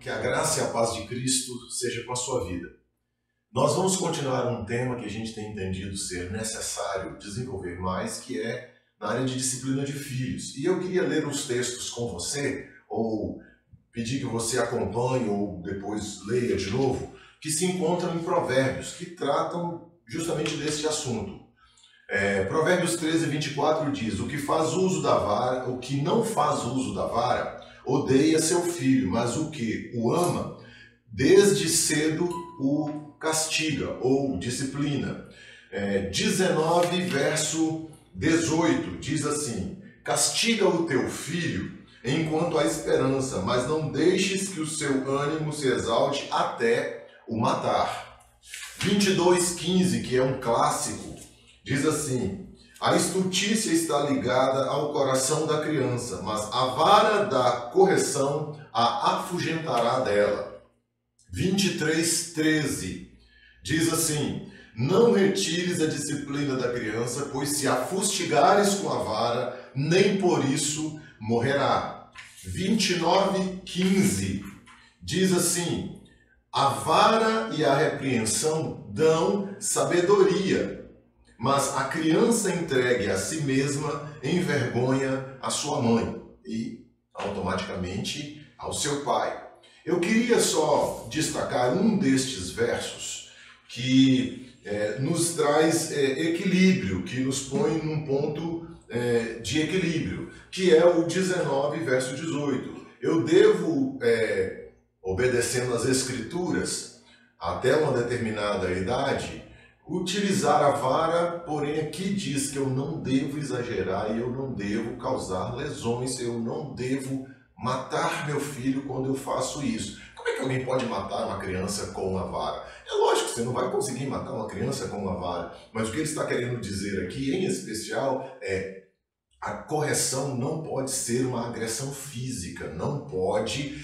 Que a graça e a paz de Cristo seja com a sua vida. Nós vamos continuar um tema que a gente tem entendido ser necessário desenvolver mais, que é na área de disciplina de filhos. E eu queria ler uns textos com você, ou pedir que você acompanhe, ou depois leia de novo, que se encontram em Provérbios, que tratam justamente desse assunto. Provérbios 13, 24 diz: o que não faz uso da vara, odeia seu filho, mas o que o ama, desde cedo o castiga, ou disciplina. 19, verso 18, diz assim: castiga o teu filho enquanto há esperança, mas não deixes que o seu ânimo se exalte até o matar. 22:15, que é um clássico, diz assim: a estultícia está ligada ao coração da criança, mas a vara da correção a afugentará dela. 23:13 diz assim: não retires a disciplina da criança, pois se a fustigares com a vara, nem por isso morrerá. 29:15 diz assim: a vara e a repreensão dão sabedoria, mas a criança entregue a si mesma envergonha a sua mãe e automaticamente ao seu pai. Eu queria só destacar um destes versos que nos traz equilíbrio, que nos põe num ponto de equilíbrio, que é o 19, verso 18. Eu devo, obedecendo às Escrituras, até uma determinada idade, utilizar a vara, porém aqui diz que eu não devo exagerar e eu não devo causar lesões, eu não devo matar meu filho quando eu faço isso. Como é que alguém pode matar uma criança com uma vara? É lógico que você não vai conseguir matar uma criança com uma vara, mas o que ele está querendo dizer aqui, em especial, é: a correção não pode ser uma agressão física, não pode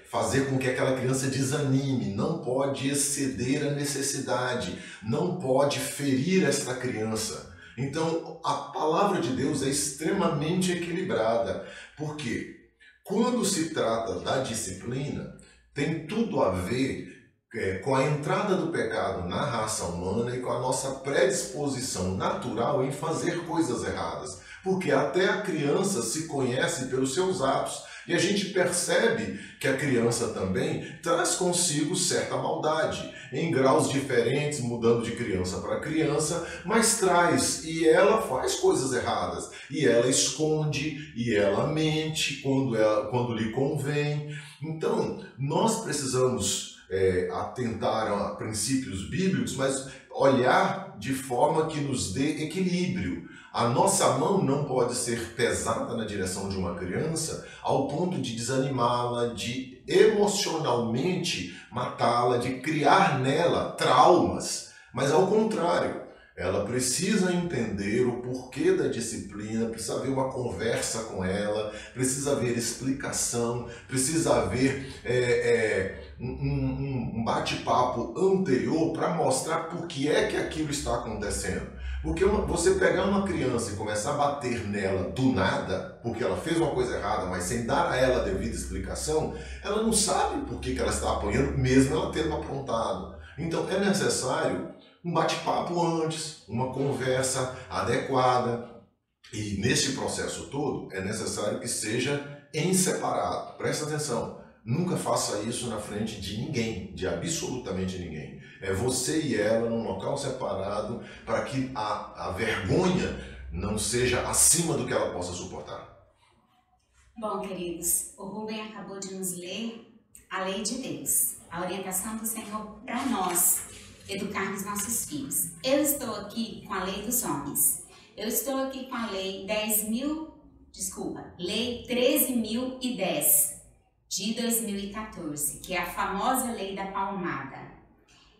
fazer com que aquela criança desanime, não pode exceder a necessidade, não pode ferir esta criança. Então, a palavra de Deus é extremamente equilibrada. Por quê? Quando se trata da disciplina, tem tudo a ver com a entrada do pecado na raça humana e com a nossa predisposição natural em fazer coisas erradas. Porque até a criança se conhece pelos seus atos. E a gente percebe que a criança também traz consigo certa maldade, em graus diferentes, mudando de criança para criança, mas traz, e ela faz coisas erradas, e ela esconde, e ela mente quando lhe convém. Então, nós precisamos atentar a princípios bíblicos, mas olhar de forma que nos dê equilíbrio. A nossa mão não pode ser pesada na direção de uma criança ao ponto de desanimá-la, de emocionalmente matá-la, de criar nela traumas. Mas ao contrário, ela precisa entender o porquê da disciplina, precisa haver uma conversa com ela, precisa haver explicação, precisa haver um bate-papo anterior para mostrar por que é que aquilo está acontecendo. Porque você pegar uma criança e começar a bater nela do nada, porque ela fez uma coisa errada, mas sem dar a ela a devida explicação, ela não sabe por que ela está apanhando, mesmo ela tendo aprontado. Então é necessário um bate-papo antes, uma conversa adequada. E nesse processo todo é necessário que seja em separado. Presta atenção. Nunca faça isso na frente de ninguém, de absolutamente ninguém. É você e ela num local separado para que a vergonha não seja acima do que ela possa suportar. Bom, queridos, o Rubem acabou de nos ler a lei de Deus, a orientação do Senhor para nós educarmos nossos filhos. Eu estou aqui com a lei dos homens. Eu estou aqui com a lei lei 13.010. De 2014, que é a famosa lei da palmada.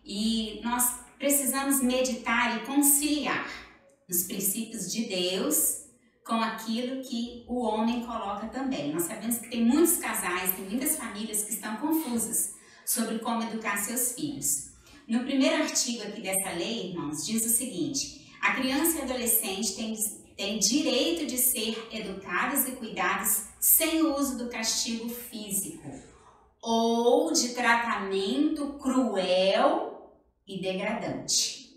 E nós precisamos meditar e conciliar os princípios de Deus com aquilo que o homem coloca também. Nós sabemos que tem muitos casais, tem muitas famílias que estão confusas sobre como educar seus filhos. No primeiro artigo aqui dessa lei, irmãos, diz o seguinte: a criança e adolescente têm direito de ser educadas e cuidadas sem o uso do castigo físico ou de tratamento cruel e degradante.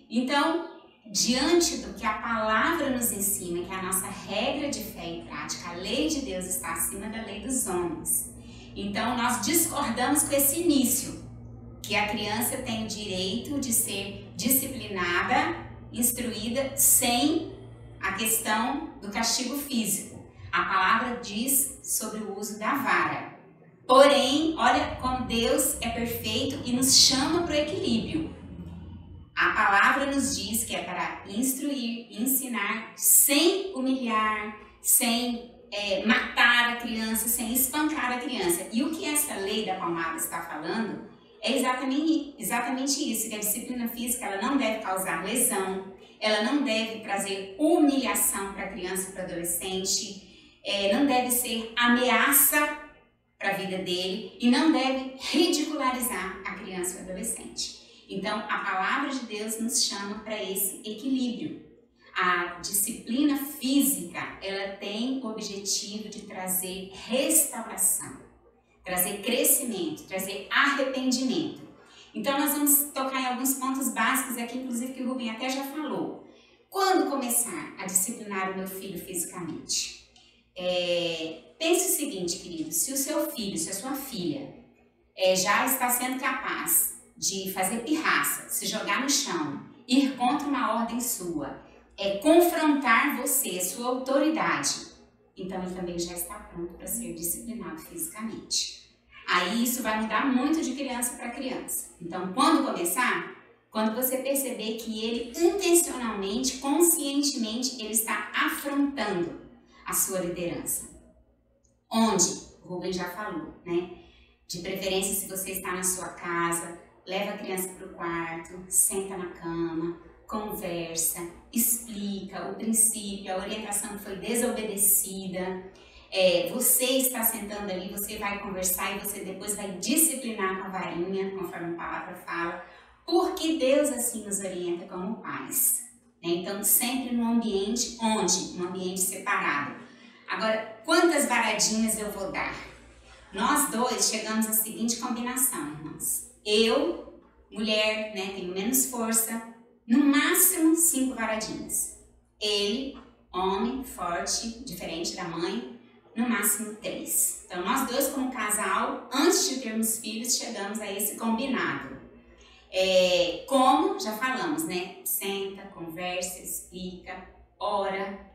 Então, diante do que a palavra nos ensina, que é a nossa regra de fé e prática, a lei de Deus está acima da lei dos homens. Então, nós discordamos com esse início, que a criança tem o direito de ser disciplinada, instruída, sem a questão do castigo físico. A palavra diz sobre o uso da vara. Porém, olha como Deus é perfeito e nos chama para o equilíbrio. A palavra nos diz que é para instruir, ensinar, sem humilhar, sem matar a criança, sem espancar a criança. E o que essa lei da palmada está falando é exatamente isso, que a disciplina física ela não deve causar lesão, ela não deve trazer humilhação para a criança e para o adolescente, não deve ser ameaça para a vida dele e não deve ridicularizar a criança e o adolescente. Então, a palavra de Deus nos chama para esse equilíbrio. A disciplina física, ela tem o objetivo de trazer restauração, trazer crescimento, trazer arrependimento. Então, nós vamos tocar em alguns pontos básicos aqui, inclusive que o Rubem até já falou. Quando começar a disciplinar o meu filho fisicamente? Pense o seguinte, querido, se o seu filho, se a sua filha já está sendo capaz de fazer pirraça, se jogar no chão, ir contra uma ordem sua, confrontar você, sua autoridade, então ele também já está pronto para ser disciplinado fisicamente. Aí isso vai mudar muito de criança para criança. Então, quando começar, quando você perceber que ele intencionalmente, conscientemente, ele está afrontando a sua liderança. Onde? O Rubem já falou, né? De preferência, se você está na sua casa, leva a criança para o quarto, senta na cama, conversa, explica o princípio, a orientação que foi desobedecida. Você está sentando ali, você vai conversar e você depois vai disciplinar com a varinha, conforme a palavra fala, porque Deus assim nos orienta como pais. Então, sempre num ambiente onde? Num ambiente separado. Agora, quantas varadinhas eu vou dar? Nós dois chegamos à seguinte combinação, irmãos. Eu, mulher, né, tenho menos força, no máximo 5 varadinhas. Ele, homem, forte, diferente da mãe, no máximo 3. Então, nós dois como casal, antes de termos filhos, chegamos a esse combinado. Como já falamos, né? Senta, conversa, explica, ora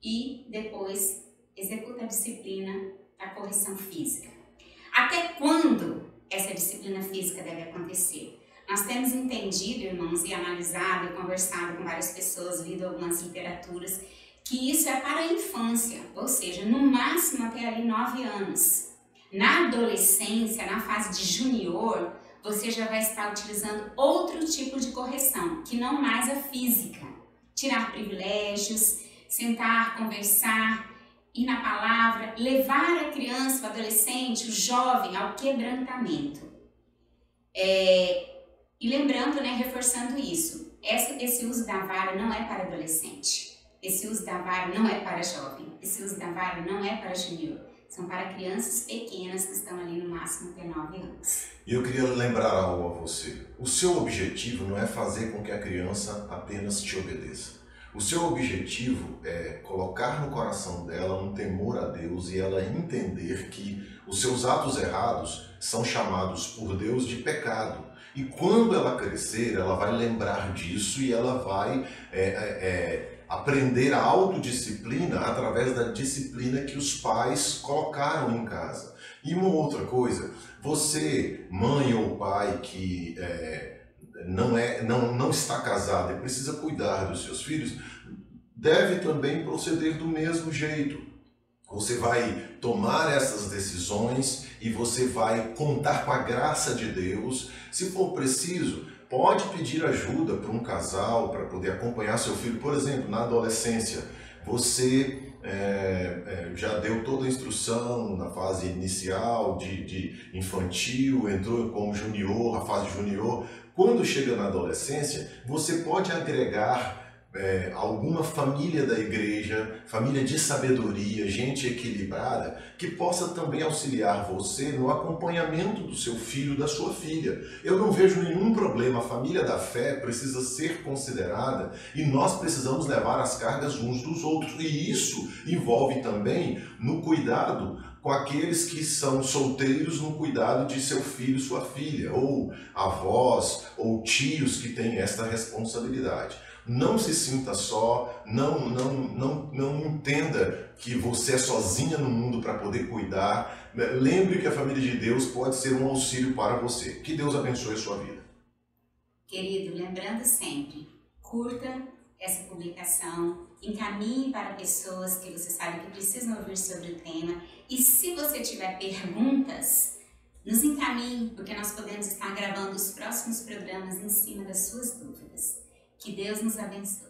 e depois executa a disciplina da correção física. Até quando essa disciplina física deve acontecer? Nós temos entendido, irmãos, e analisado e conversado com várias pessoas, lido algumas literaturas, que isso é para a infância, ou seja, no máximo até ali 9 anos. Na adolescência, na fase de junior, você já vai estar utilizando outro tipo de correção, que não mais a física. Tirar privilégios, sentar, conversar, ir na palavra, levar a criança, o adolescente, o jovem ao quebrantamento. E lembrando, né, reforçando isso, esse uso da vara não é para adolescente, esse uso da vara não é para jovem, esse uso da vara não é para junior. São para crianças pequenas que estão ali no máximo até 9 anos. E eu queria lembrar algo a você. O seu objetivo não é fazer com que a criança apenas te obedeça. O seu objetivo é colocar no coração dela um temor a Deus e ela entender que os seus atos errados são chamados por Deus de pecado. E quando ela crescer, ela vai lembrar disso e ela vai aprender a autodisciplina através da disciplina que os pais colocaram em casa. E uma outra coisa, você, mãe ou pai que não está casado e precisa cuidar dos seus filhos, deve também proceder do mesmo jeito. Você vai tomar essas decisões e você vai contar com a graça de Deus. Se for preciso, pode pedir ajuda para um casal, para poder acompanhar seu filho. Por exemplo, na adolescência, você já deu toda a instrução na fase inicial de infantil, entrou como junior, a fase junior. Quando chega na adolescência, você pode agregar alguma família da igreja, família de sabedoria, gente equilibrada, que possa também auxiliar você no acompanhamento do seu filho, da sua filha. Eu não vejo nenhum problema, a família da fé precisa ser considerada e nós precisamos levar as cargas uns dos outros. E isso envolve também no cuidado com aqueles que são solteiros, no cuidado de seu filho, sua filha, ou avós, ou tios que têm esta responsabilidade. Não se sinta só, não entenda que você é sozinha no mundo para poder cuidar. Lembre que a família de Deus pode ser um auxílio para você. Que Deus abençoe a sua vida. Querido, lembrando sempre, curta essa publicação, encaminhe para pessoas que você sabe que precisam ouvir sobre o tema. E se você tiver perguntas, nos encaminhe, porque nós podemos estar gravando os próximos programas em cima das suas dúvidas. Que Deus nos abençoe.